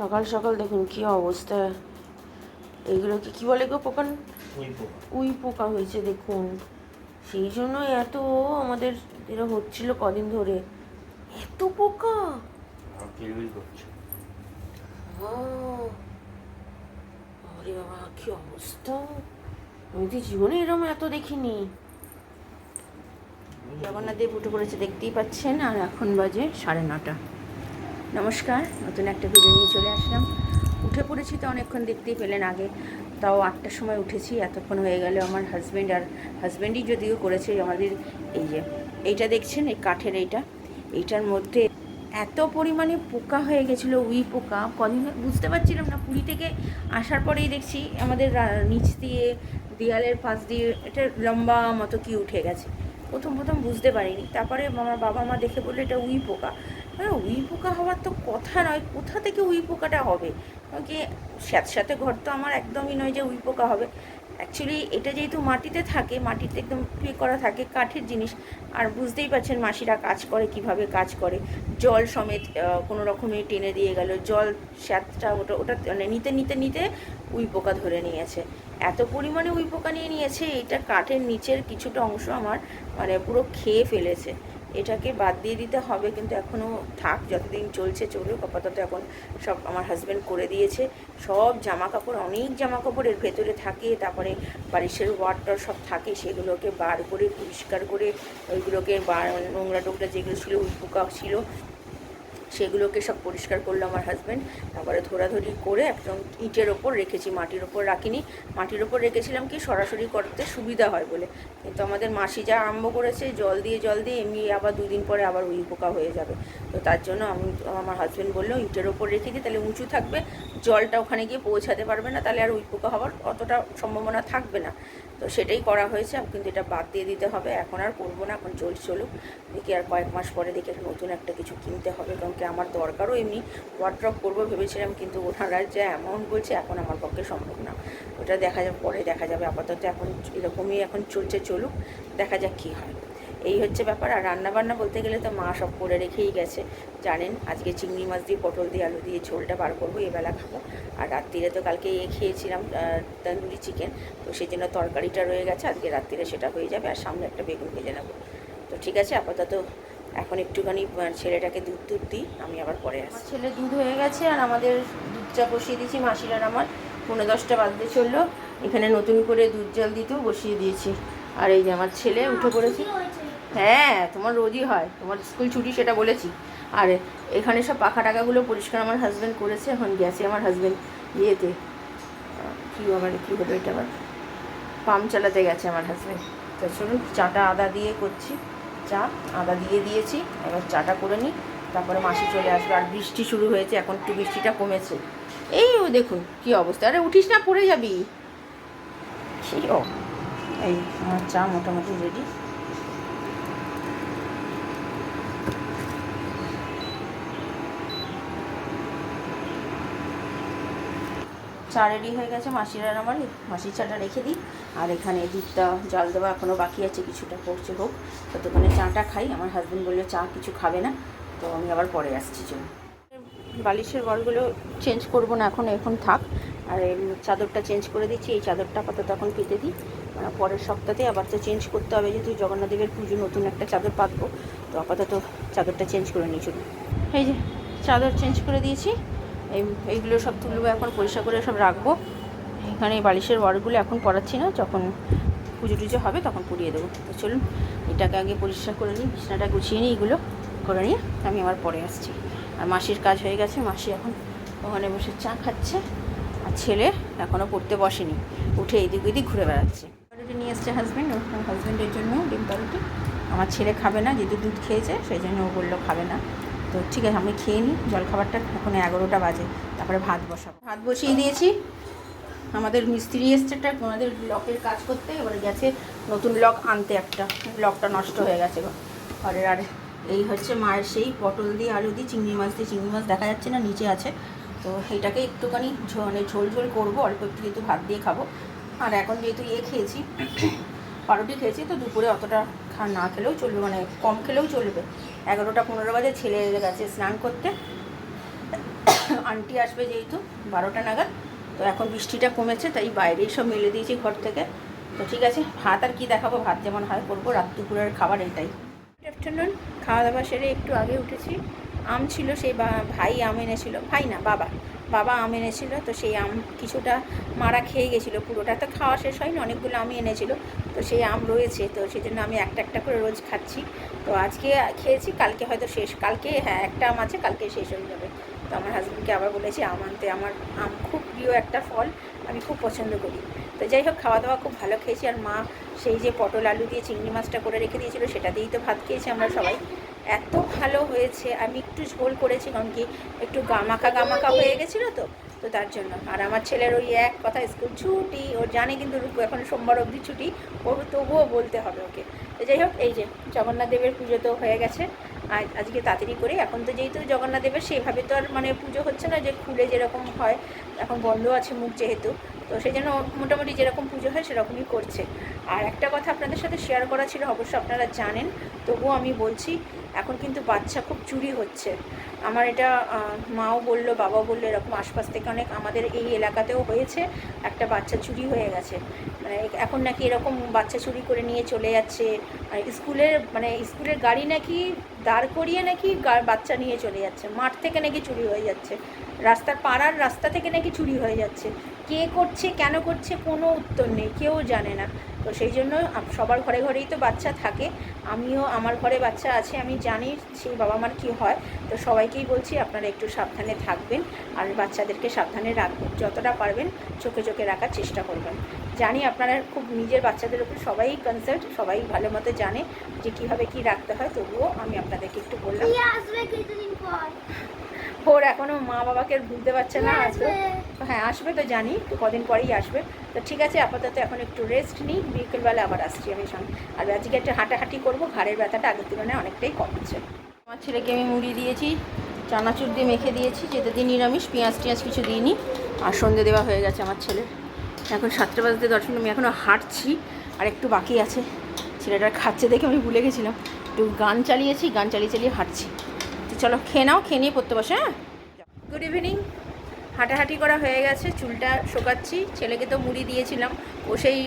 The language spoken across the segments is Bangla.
সকাল সকাল দেখুন কি অবস্থা। এগুলোকে কি বলে গো পোকা? উই পোকা হয়েছে দেখুন। সেই জন্য এত আমাদের এরা হচ্ছিল কদিন ধরে, এত পোকা। আরে বাবা কি অবস্থা, আমি তো জীবনে এরকম এত দেখিনি। জগন্নাথ দেব উঠে পড়েছে দেখতেই পাচ্ছেন, আর এখন বাজে 9:30। নমস্কার, নতুন একটা ভিডিও নিয়ে চলে আসলাম। উঠে পড়েছি তো অনেকক্ষণ, দেখতেই পেলেন। আগে তাও 8টার সময় উঠেছি, এতক্ষণ হয়ে গেল। আমার হাজব্যান্ডই যদিও করেছে আমাদের। এই যে এইটা দেখছেন, এই কাঠের এইটার মধ্যে এত পরিমাণে পোকা হয়ে গেছিলো, উই পোকা। কদিন বুঝতে পারছিলাম না, পুরী থেকে আসার পরেই দেখছি আমাদের নিচ দিয়ে দেয়ালের পাশ দিয়ে এটা লম্বা মতো কি উঠে গেছে। প্রথম বুঝতে পারিনি, তারপরে আমার বাবা মা দেখে বললো এটা উই পোকা। হ্যাঁ, উই পোকা হওয়ার তো কথা নয়, কোথা থেকে উই পোকাটা হবে? কারণ কি সাথে ঘর তো আমার একদমই নয় যে উই পোকা হবে। অ্যাকচুয়ালি এটা যেহেতু মাটিতে থাকে, মাটিতে একদম ক্লিক করা থাকে, কাঠের জিনিস। আর বুঝতেই পারছেন মাসিরা কাজ করে, কিভাবে কাজ করে। জল সমেত কোনো রকমে টেনে দিয়ে গেল, জল স্যাঁতটা ওটা মানে নিতে উই পোকা ধরে নিয়েছে। এত পরিমাণে উই পোকা নিয়েছে, এটা কাঠের নিচের কিছুটা অংশ আমার মানে পুরো খেয়ে ফেলেছে। এটাকে বাদ দিয়ে দিতে হবে, কিন্তু এখনও থাক, যতদিন চলছে চলুক। আপাতত এখন সব আমার হাজব্যান্ড করে দিয়েছে। সব জামা কাপড়, অনেক জামা কাপড় এর ভেতরে থাকে, তারপরে বালিশের ওয়াটার সব থাকে, সেগুলোকে বার করে পরিষ্কার করে ওইগুলোকে নোংরা টোংরা যেগুলো ছিল, উই পোকা ছিল, সেগুলোকে সব পরিষ্কার করলো আমার হাজব্যান্ড। তারপরে ধরাধরি করে একদম ইটের ওপর রেখেছি, মাটির ওপর রাখিনি। মাটির ওপর রেখেছিলাম কি সরাসরি করতে সুবিধা হয় বলে, কিন্তু আমাদের মাসি যা আরম্ভ করেছে, জল দিয়ে এমনি আবার 2 দিন পরে আবার উই পোকা হয়ে যাবে। তো তার জন্য আমার হাজব্যান্ড বললো ইটের ওপর রেখে দিই, তাহলে উঁচু থাকবে, জলটা ওখানে গিয়ে পৌঁছাতে পারবে না, তাহলে আর উই পোকা হওয়ার অতটা সম্ভাবনা থাকবে না। তো সেটাই করা হয়েছে, কিন্তু এটা বাদ দিয়ে দিতে হবে। এখন আর করবো না, এখন চলুক। দেখি আর কয়েক মাস পরে দেখি নতুন একটা কিছু কিনতে হবে, কারণ কি আমার দরকারও এমনি ওয়ার্ড্রপ করবো ভেবেছিলাম, কিন্তু ওনারা যা অ্যামাউন্ট বলছে এখন আমার পক্ষে সম্ভব না। ওটা দেখা যাবে, পরে দেখা যাবে। আপাতত এখন এরকমই এখন চলুক, দেখা যাক কী হয়। এই হচ্ছে ব্যাপার। আর রান্নাবান্না বলতে গেলে তো মা সব করে রেখেই গেছে, জানেন। আজকে চিংড়ি মাছ দিয়ে পটল দিয়ে আলু দিয়ে ঝোলটা বার করবো, এবেলা খাবো। আর রাত্রিরে তো কালকে খেয়েছিলাম তন্দুরি চিকেন, তো সেই জন্য তরকারিটা রয়ে গেছে, আজকে রাত্রিরে সেটা হয়ে যাবে। আর সামনে একটা বেগুন ভেজে নেবো। তো ঠিক আছে, আপাতত এখন একটুখানি ছেলেটাকে দুধ দিই, আমি আবার পরে আসছি। ছেলে দুধ হয়ে গেছে, আর আমাদের দুধ চা বসিয়ে দিয়েছি। মাসিরার আমার 9:10 বাজতে চললো। এখানে নতুন করে দুধ জল দিতেও বসিয়ে দিয়েছি। আর এই যে আমার ছেলে উঠে পড়েছে। হ্যাঁ, তোমার রোজই হয়, তোমার স্কুল ছুটি সেটা বলেছি। আর এখানে সব পাখা টাকাগুলো পরিষ্কার আমার হাজব্যান্ড করেছে। এখন গেছে আমার হাজব্যান্ড ইয়েতে, কী হলো এটা আবার, পাম্প চালাতে গেছে আমার হাজব্যান্ড। তো চলুন, চাটা আদা দিয়ে করছি, আদা দিয়ে দিয়েছি। এবার চাটা করে নিই, তারপরে মাসি চলে আসবে। আর বৃষ্টি শুরু হয়েছে, এখন একটু বৃষ্টিটা কমেছে। এই ও দেখুন কি অবস্থা, আরে উঠিস না, পড়ে যাবি। এই আমার চা মোটামুটি রেডি। চা রেডি হয়ে গেছে মাসির আর আমার। মাসির চাটা রেখে দিই, আর এখানে দুধটা জাল দেওয়া এখনও বাকি আছে, কিছুটা করছে হোক, ততক্ষণে চাটা খাই। আমার হাজব্যান্ড বললো চা কিছু খাবে না, তো আমি আবার পরে আসছি। চলুন, বালিশের বলগুলো চেঞ্জ করবো না এখন থাক। আর এই চাদরটা চেঞ্জ করে দিচ্ছি, এই চাদরটা আপাতত এখন পেতে দিই। পরের সপ্তাহে আবার তো চেঞ্জ করতে হবে, যেহেতু জগন্নাথদেবের পুজো, নতুন একটা চাদর পাতবো। তো আপাতত চাদরটা চেঞ্জ করে নিই। চলুন, এই যে চাদর চেঞ্জ করে দিয়েছি। এইগুলো সব তুলবো, এখন পরিষ্কার করে সব রাখবো। এখানে এই বালিশের ওয়ারগুলো এখন পরাচ্ছি না, যখন পুজো টুজো হবে তখন পুড়িয়ে দেবো। তো চলুন, এটাকে আগে পরিষ্কার করে নিই, বিছানাটা গুছিয়ে নিই, এগুলো করে নিয়ে আমি আবার পরে আসছি। আর মাসির কাজ হয়ে গেছে, মাসি এখন ওখানে বসে চা খাচ্ছে। আর ছেলে এখনও পড়তে বসেনি, উঠে এদিক ওদিক ঘুরে বেড়াচ্ছে। রুটি নিয়ে এসছে হাজব্যান্ড, হাজব্যান্ডের জন্য ডিম রুটি। আমার ছেলে খাবে না, যেহেতু দুধ খেয়েছে সেই জন্য ও বললো খাবে না। তো ঠিক আছে, আমি খেয়ে নিই জলখাবারটা। এখন 11টা বাজে, তারপরে ভাত বসিয়ে দিয়েছি। আমাদের মিস্ত্রি এসছে, আমাদের লকের কাজ করতে, এবার গেছে নতুন লক আনতে। একটা লকটা নষ্ট হয়ে গেছে ঘরের। আর এই হচ্ছে মায়ের সেই পটল দিয়ে আলু দিয়ে চিংড়ি মাছ দেখা যাচ্ছে না, নিচে আছে। তো এইটাকে একটুখানি ঝোল করবো, অল্প একটু, যেহেতু ভাত দিয়ে খাবো। আর এখন যেহেতু খেয়েছি, পাউরুটি খেয়েছি, তো দুপুরে অতটা না খেলেও চলবে, মানে কম খেলেও চলবে। 11টা 15 বাজে, ছেলে গেছে স্নান করতে। আন্টি আসবে যেহেতু 12টা নাগাদ, তো এখন বৃষ্টিটা কমেছে তাই বাইরেই সব মেলে দিয়েছি ঘর থেকে। তো ঠিক আছে, ভাত আর কি দেখাবো, ভাত যেমন হয় করবো, রাত দুপুরের খাবার এটাই। গুড আফটারনুন, খাওয়া দাওয়া সেরে একটু আগে উঠেছি। আম ছিল, সেই ভাই আম এনেছিল, ভাই না বাবা আম এনেছিল, তো সেই আম কিছুটা মারা খেয়ে গেছিলো, পুরোটা তো খাওয়া শেষ হয়নি, অনেকগুলো আমই এনেছিল, তো সেই আম রয়েছে, তো সেই জন্য আমি একটা একটা করে রোজ খাচ্ছি। তো আজকে খেয়েছি, কালকে হয়তো শেষ, কালকে হ্যাঁ একটা আম আছে, কালকে শেষ হয়ে যাবে। তো আমার হাজব্যান্ডকে আবার বলেছি আম আনতে, আমার আম খুব প্রিয় একটা ফল, আমি খুব পছন্দ করি। তো যাই হোক, খাওয়া দাওয়া খুব ভালো খেয়েছি। আর মা সেই যে পটল আলু দিয়ে চিংড়ি মাছটা করে রেখে দিয়েছিলো, সেটা দিয়েই তো ভাত খেয়েছি আমরা সবাই। এত ভালো হয়েছে, আমি একটু ঝোল করেছি কারণ কি একটু গামাকা হয়ে গেছিলো তো, তো তার জন্য। আর আমার ছেলের ওই এক কথা স্কুল ছুটি, ওর জানে কিন্তু এখন সোমবার অবধি ছুটি, ওর তবুও বলতে হবে ওকে। তো যাই হোক, এই যে জগন্নাথ দেবের পুজো তো হয়ে গেছে আজকে তাড়াতাড়ি করে। এখন তো যেহেতু জগন্নাথ দেবের সেইভাবে তো আর মানে পুজো হচ্ছে না, যে খুলে যেরকম হয়, এখন বন্ধ আছে মুখ যেহেতু, তো সেই জন্য মোটামুটি যেরকম পুজো হয় সেরকমই করছে। আর একটা কথা আপনাদের সাথে শেয়ার করা ছিল, অবশ্য আপনারা জানেন, তবুও আমি বলছি, এখন কিন্তু বাচ্চা খুব চুরি হচ্ছে। আমার এটা মাও বললো, বাবাও বললো, এরকম আশপাশ থেকে অনেক আমাদের এই এলাকাতেও হয়েছে, একটা বাচ্চা চুরি হয়ে গেছে। মানে এখন নাকি এরকম বাচ্চা চুরি করে নিয়ে চলে যাচ্ছে, স্কুলের গাড়ি নাকি দাঁড় করিয়ে নাকি বাচ্চা নিয়ে চলে যাচ্ছে, মাঠ থেকে নাকি চুরি হয়ে যাচ্ছে, পাড়ার রাস্তা থেকে নাকি চুরি হয়ে যাচ্ছে। কে করছে, কেন করছে, কোনো উত্তর নেই, কেউ জানে না। তো সেই জন্য সবার ঘরে ঘরেই তো বাচ্চা থাকে, আমিও আমার ঘরে বাচ্চা আছে, আমি জানি সেই বাবা মার কী হয়। তো সবাইকেই বলছি আপনারা একটু সাবধানে থাকবেন, আর বাচ্চাদেরকে সাবধানে রাখবেন, যতটা পারবেন চোখে চোখে রাখার চেষ্টা করবেন। জানি আপনারা খুব নিজের বাচ্চাদের উপর সবাই কনসার্ন, সবাই ভালো মতো জানে যে কীভাবে কী রাখতে হয়, তবুও আমি আপনাদেরকে একটু বললাম। ওর এখনও মা বাবাকে ভুলতে পারছে না, আসবে, হ্যাঁ আসবে তো জানি, তো কদিন পরেই আসবে। তো ঠিক আছে, আপাতত এখন একটু রেস্ট নিই, বিকেলবেলা আবার আসছি আমি সঙ্গে। আর আজকে একটা হাঁটাহাঁটি করবো, ঘাড়ের ব্যথাটা আগের তুলনায় অনেকটাই কমছে। আমার ছেলেকে আমি মুড়ি দিয়েছি, চানাচুর দিয়ে মেখে দিয়েছি, যেটা দিয়ে নিরামিষ, পেঁয়াজ কিছু দিইনি। আর সন্ধে দেওয়া হয়ে গেছে আমার ছেলের, এখন 7টা বাজতে 10 মিনিট, আমি এখনও হাঁটছি, আর একটু বাকি আছে। ছেলেটা খাচ্ছে দেখে আমি ভুলে গেছিলাম, একটু গান চালিয়ে হাঁটছি। তো চলো খেয়ে নাও, খেয়ে নিয়ে পড়তে বসে। হ্যাঁ, গুড ইভিনিং। হাঁটাহাঁটি করা হয়ে গেছে, চুলটা শোকাচ্ছি। ছেলেকে তো মুড়ি দিয়েছিলাম, ও সেই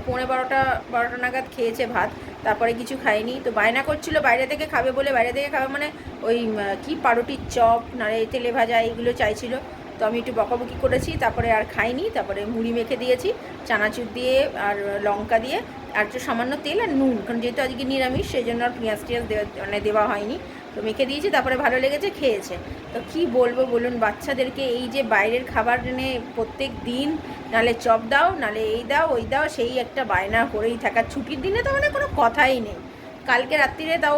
11:30 নাগাদ খেয়েছে ভাত, তারপরে কিছু খায়নি। তো বায়না করছিল বাইরে থেকে খাবে বলে, বাইরে থেকে খাবে মানে ওই কি পাউরুটির চপ না তেলে ভাজা এইগুলো চাইছিল। তো আমি একটু বকাবকি করেছি, তারপরে আর খাইনি। তারপরে মুড়ি মেখে দিয়েছি চানাচুর দিয়ে আর লঙ্কা দিয়ে, আর একটু সামান্য তেল আর নুন, কারণ যেহেতু আজকে নিরামিষ সেই জন্য আর পেঁয়াজ দেওয়া হয়নি। তো মেখে দিয়েছি, তারপরে ভালো লেগেছে, খেয়েছে। তো কি বলবো বলুন, বাচ্চাদেরকে এই যে বাইরের খাবার এনে প্রত্যেক দিন, নালে চপ দাও, নালে এই দাও ওই দাও, সেই একটা বায়না করেই থাকা। ছুটির দিনে তো মানে কোনো কথাই নেই। কালকে রাত্রিরে তাও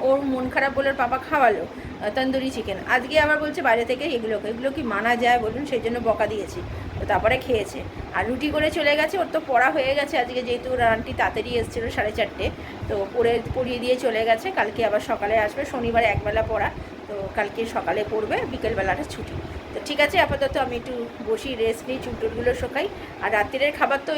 ওর মন খারাপ বলে ওর পাপা খাওয়ালো তন্দুরি চিকেন, আজকে আবার বলছে বাইরে থেকে এগুলো কি মানা যায় বলুন, সেই জন্য বকা দিয়েছি। তো তারপরে খেয়েছে, আর রুটি করে চলে গেছে। ওর তো পড়া হয়ে গেছে আজকে, যেহেতু আন্টি তাড়াতাড়ি এসেছিলো 4:30, তো পড়িয়ে দিয়ে চলে গেছে। কালকে আবার সকালে আসবে, শনিবার একবেলা পড়া, তো কালকে সকালে পড়বে, বিকেলবেলাটা ছুটি। তো ঠিক আছে, আপাতত আমি একটু বসি, রেস্ট নিই, চুলটুলগুলো শোকাই। আর রাত্রের খাবার তো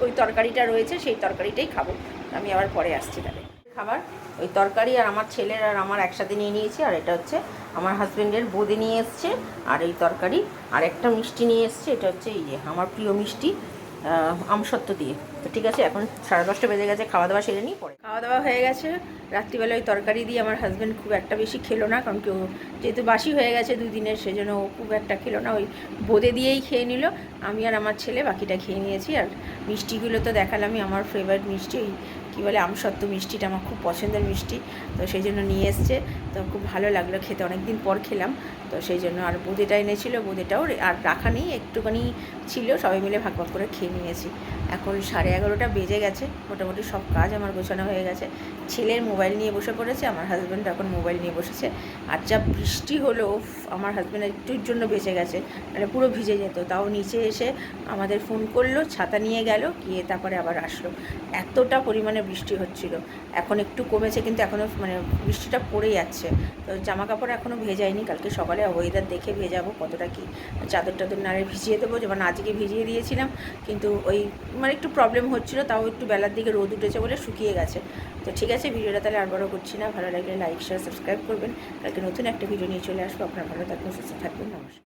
ওই তরকারিটা রয়েছে, সেই তরকারিটাই খাবো। আমি আবার পরে আসছি। তাহলে খাবার ওই তরকারি আর আমার ছেলের আর আমার একসাথে নিয়ে নিয়েছি। আর এটা হচ্ছে আমার হাজব্যান্ডের বোঁদে নিয়ে এসছে, আর এই তরকারি, আর একটা মিষ্টি নিয়ে এসছে, এটা হচ্ছে এই যে আমার প্রিয় মিষ্টি আমসত্ত্ব দিয়ে। তো ঠিক আছে, এখন 10:30 বেজে গেছে, খাওয়া দাওয়া সেরে নিই। পরে খাওয়া দাওয়া হয়ে গেছে, রাত্রিবেলা ওই তরকারি দিয়ে আমার হাজব্যান্ড খুব একটা বেশি খেলো না, কারণ কেউ যেহেতু বাসি হয়ে গেছে 2 দিনের, সেজন্য ও খুব একটা খেলো না, ওই বোঁদে দিয়েই খেয়ে নিল। আমি আর আমার ছেলে বাকিটা খেয়ে নিয়েছি। আর মিষ্টিগুলো তো দেখালামই, আমার ফেভারিট মিষ্টি ওই কী বলে আমসত্ত্ব মিষ্টিটা আমার খুব পছন্দের মিষ্টি, তো সেই জন্য নিয়ে এসছে। তো খুব ভালো লাগলো খেতে, অনেক দিন পর খেলাম, তো সেই জন্য। আর বোঁদেটা এনেছিল, বোঁদেটাও আর রাখা নেই, একটুখানি ছিল, সবাই মিলে ভাগ ভাগ করে খেয়ে নিয়েছি। এখন 11:30 বেজে গেছে, মোটামুটি সব কাজ আমার গোছানো হয়ে গেছে। ছেলের মোবাইল নিয়ে বসে পড়েছে, আমার হাজব্যান্ড এখন মোবাইল নিয়ে বসেছে। আর যা বৃষ্টি হলো, আমার হাজব্যান্ড একটুর জন্য বেঁচে গেছে, মানে পুরো ভিজে যেত, তাও নিচে এসে আমাদের ফোন করলো, ছাতা নিয়ে গেল, গিয়ে তারপরে আবার আসলো। এতটা পরিমাণে বৃষ্টি হচ্ছিল, এখন একটু কমেছে, কিন্তু এখনও মানে বৃষ্টিটা পড়ে যাচ্ছে। যাচ্ছে। তো জামা কাপড় এখনও ভেজাইনি, কালকে সকালে ওয়েদার দেখে ভেজাবো কতটা কী। চাদর টাদর নাড়ে ভিজিয়ে দেবো, যেমন আজকে ভিজিয়ে দিয়েছিলাম, কিন্তু ওই মানে একটু প্রবলেম হচ্ছিলো, তাও একটু বেলার দিকে রোদ উঠেছে বলে শুকিয়ে গেছে। তো ঠিক আছে, ভিডিওটা তাহলে আর বড় করছি না। ভালো লাগলে লাইক শেয়ার সাবস্ক্রাইব করবেন। কালকে নতুন একটা ভিডিও নিয়ে চলে আসবো। আপনার ভালো থাকবেন, সুস্থ থাকবেন। নমস্কার।